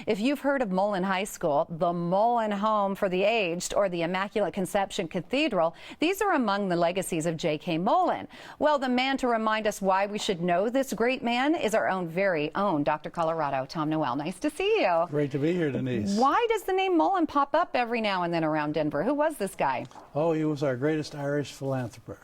If you've heard of Mullen High School, the Mullen Home for the Aged, or the Immaculate Conception Cathedral, these are among the legacies of J.K. Mullen. Well, the man to remind us why we should know this great man is our own very own Dr. Colorado, Tom Noel. Nice to see you. Great to be here, Denise. Why does the name Mullen pop up every now and then around Denver? Who was this guy? Oh, he was our greatest Irish philanthropist.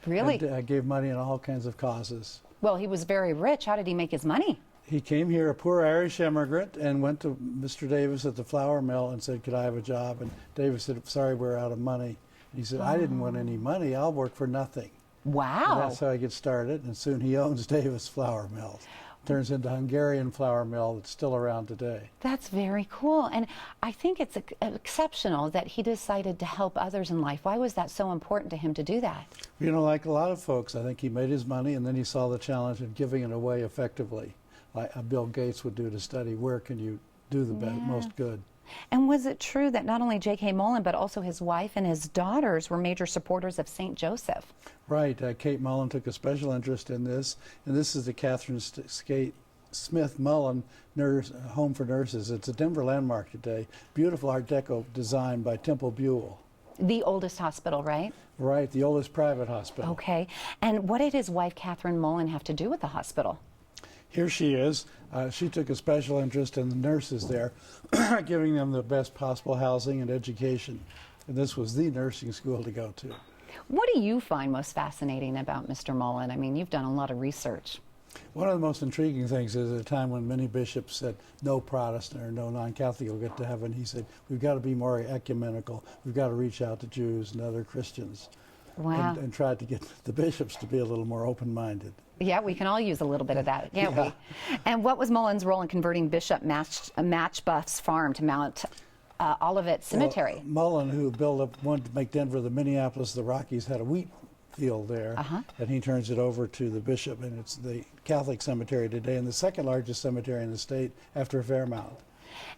Really? And, gave money in all kinds of causes. Well, he was very rich. How did he make his money? He came here, a poor Irish immigrant, and went to Mr. Davis at the flour mill and said, could I have a job? And Davis said, sorry, we're out of money. He said, I didn't want any money. I'll work for nothing. Wow. And that's how he gets started, and soon he owns Davis Flour Mills. Turns into Hungarian flour mill that's still around today. That's very cool. And I think it's exceptional that he decided to help others in life. Why was that so important to him to do that? You know, like a lot of folks, I think he made his money and then he saw the challenge of giving it away effectively. Like Bill Gates would do to study where can you do the most good. And was it true that not only J.K. Mullen, but also his wife and his daughters were major supporters of St. Joseph? Right. Kate Mullen took a special interest in this, and this is the Catherine Smith Mullen Home for Nurses. It's a Denver landmark today. Beautiful Art Deco design by Temple Buell. The oldest hospital, right? Right, the oldest private hospital. Okay. And what did his wife, Catherine Mullen, have to do with the hospital? Here she is. She took a special interest in the nurses there, giving them the best possible housing and education. And this was the nursing school to go to. What do you find most fascinating about Mr. Mullen? I mean, you've done a lot of research. One of the most intriguing things is at a time when many bishops said no Protestant or no non-Catholic will get to heaven, he said, we've got to be more ecumenical. We've got to reach out to Jews and other Christians. Wow. And tried to get the bishops to be a little more open-minded. Yeah, we can all use a little bit of that, can't we? And what was Mullen's role in converting Bishop Matchbuff's farm to Mount Olivet Cemetary? Well, Mullen, who wanted to make Denver the Minneapolis of the Rockies, had a wheat field there, and he turns it over to the bishop, and it's the Catholic cemetery today, and the second largest cemetery in the state after Fairmount.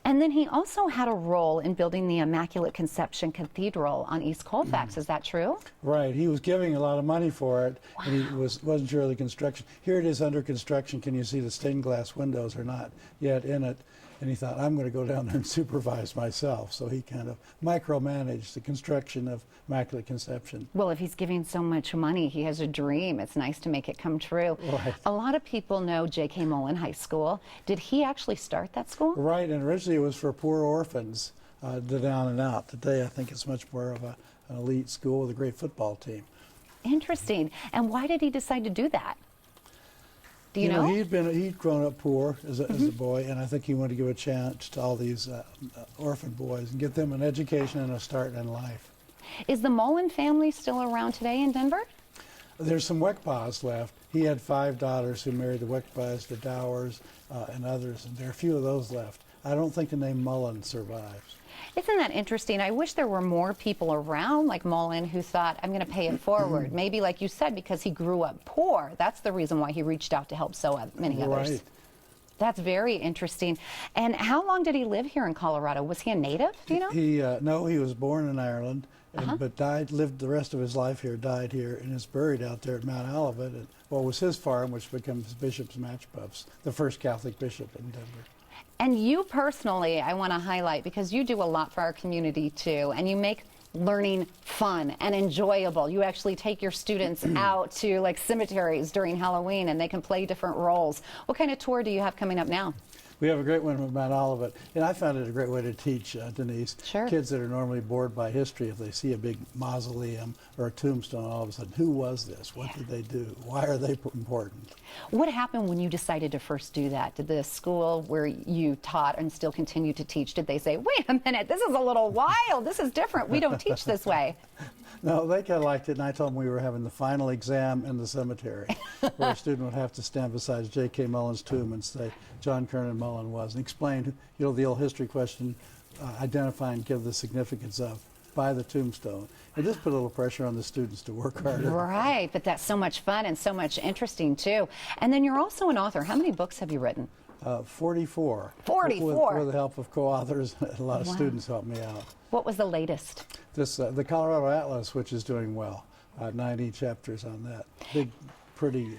And then he also had a role in building the Immaculate Conception Cathedral on East Colfax. Is that true? Right. He was giving a lot of money for it, and he wasn't sure of the construction. Here it is under construction. Can you see the stained glass windows or not yet in it? And he thought, I'm going to go down there and supervise myself. So he kind of micromanaged the construction of Immaculate Conception. Well, if he's giving so much money, he has a dream. It's nice to make it come true. Right. A lot of people know J.K. Mullen High School. Did he actually start that school? Right, and originally it was for poor orphans, the down and out. Today I think it's much more of an elite school with a great football team. Interesting. And why did he decide to do that? Do you know? He'd grown up poor as a boy, and I think he wanted to give a chance to all these orphan boys and give them an education and a start in life. Is the Mullen family still around today in Denver? There's some Weckpaws left. He had 5 daughters who married the Weckpaws, the Dowers, and others, and there are a few of those left. I don't think the name Mullen survives. Isn't that interesting? I wish there were more people around like Mullen who thought, I'm going to pay it forward. Maybe, like you said, because he grew up poor. That's the reason why he reached out to help so many others. Right. That's very interesting. And how long did he live here in Colorado? Was he a native, do you know? No, he was born in Ireland, but lived the rest of his life here, died here, and is buried out there at Mount Olivet at what was his farm, which becomes Bishop's Matchbuffs, the first Catholic bishop in Denver. And you personally, I want to highlight, because you do a lot for our community too, and you make learning fun and enjoyable. You actually take your students out to like cemeteries during Halloween and they can play different roles. What kind of tour do you have coming up now? We have a great one with Mount Olivet, and I found it a great way to teach, Denise. Sure. Kids that are normally bored by history, if they see a big mausoleum or a tombstone, all of a sudden, who was this? What did they do? Why are they important? What happened when you decided to first do that? Did the school where you taught and still continue to teach, did they say, wait a minute, this is a little wild, this is different, we don't teach this way? No, they kind of liked it, and I told them we were having the final exam in the cemetery, where a student would have to stand beside J.K. Mullen's tomb and say, John Kernan Mullen was, and explain, the old history question, identify and give the significance of by the tombstone. It just put a little pressure on the students to work harder. Right, but that's so much fun and so much interesting too. And then you're also an author. How many books have you written? 44. 44? With the help of co-authors. A lot of students helped me out. What was the latest? The Colorado Atlas, which is doing well. 90 chapters on that. Big, pretty,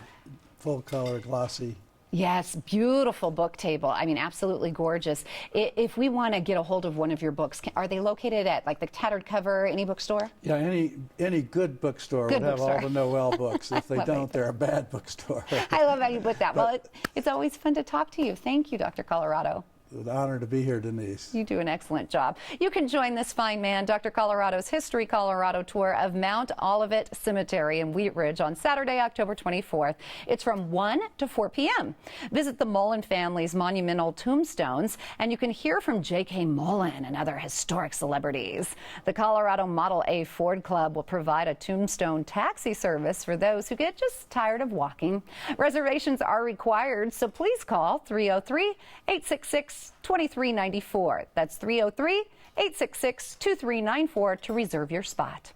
full-color, glossy Yes, beautiful book table. I mean, absolutely gorgeous. If we want to get a hold of one of your books, are they located at like the Tattered Cover, any bookstore? Yeah, any good bookstore would have all the Noel books. If they don't, they're a bad bookstore. I love how you put that. Well, it's always fun to talk to you. Thank you, Dr. Colorado. An honor to be here, Denise. You do an excellent job. You can join this fine man, Dr. Colorado's History Colorado tour of Mount Olivet Cemetery in Wheat Ridge on Saturday, October 24th. It's from 1 to 4 p.m. Visit the Mullen family's monumental tombstones, and you can hear from J.K. Mullen and other historic celebrities. The Colorado Model A Ford Club will provide a tombstone taxi service for those who get just tired of walking. Reservations are required, so please call 303-866-2394. That's 303-866-2394 to reserve your spot.